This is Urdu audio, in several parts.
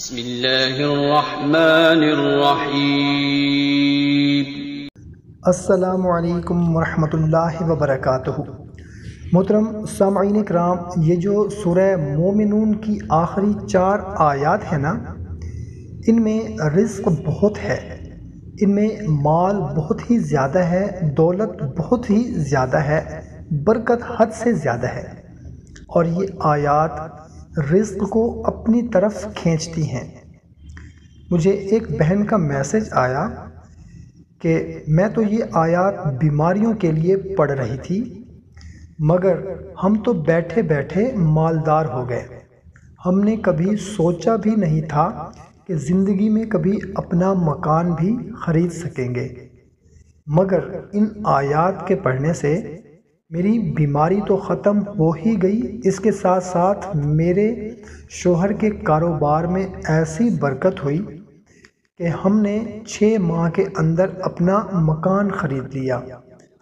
بسم اللہ الرحمن الرحیم۔ السلام علیکم ورحمۃ اللہ وبرکاتہ۔ محترم سامعین کرام، یہ جو سورہ مومنون کی آخری 4 آیات ہیں نا، ان میں رزق بہت ہے، ان میں مال بہت ہی زیادہ ہے، دولت بہت ہی زیادہ ہے، برکت حد سے زیادہ ہے، اور یہ آیات رزق کو اپنی طرف کھینچتی ہیں۔ مجھے ایک بہن کا میسج آیا کہ میں تو یہ آیات بیماریوں کے لیے پڑھ رہی تھی، مگر ہم تو بیٹھے بیٹھے مالدار ہو گئے، ہم نے کبھی سوچا بھی نہیں تھا کہ زندگی میں کبھی اپنا مکان بھی خرید سکیں گے، مگر ان آیات کے پڑھنے سے میری بیماری تو ختم ہو ہی گئی، اس کے ساتھ ساتھ میرے شوہر کے کاروبار میں ایسی برکت ہوئی کہ ہم نے 6 ماہ کے اندر اپنا مکان خرید لیا،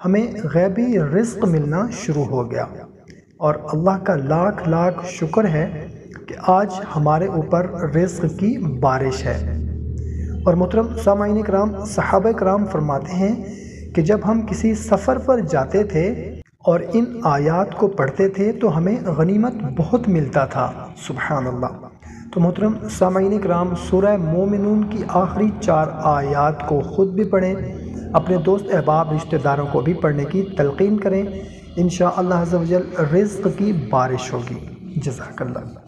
ہمیں غیبی رزق ملنا شروع ہو گیا، اور اللہ کا لاکھ لاکھ شکر ہے کہ آج ہمارے اوپر رزق کی بارش ہے۔ اور محترم سامعین کرام، صحابہ کرام فرماتے ہیں کہ جب ہم کسی سفر پر جاتے تھے اور ان آیات کو پڑھتے تھے تو ہمیں غنیمت بہت ملتا تھا، سبحان اللہ۔ تو محترم سامعین کرام، سورہ مومنون کی آخری 4 آیات کو خود بھی پڑھیں، اپنے دوست احباب رشتہ داروں کو بھی پڑھنے کی تلقین کریں، انشاءاللہ عز و جل رزق کی بارش ہوگی۔ جزاک اللہ۔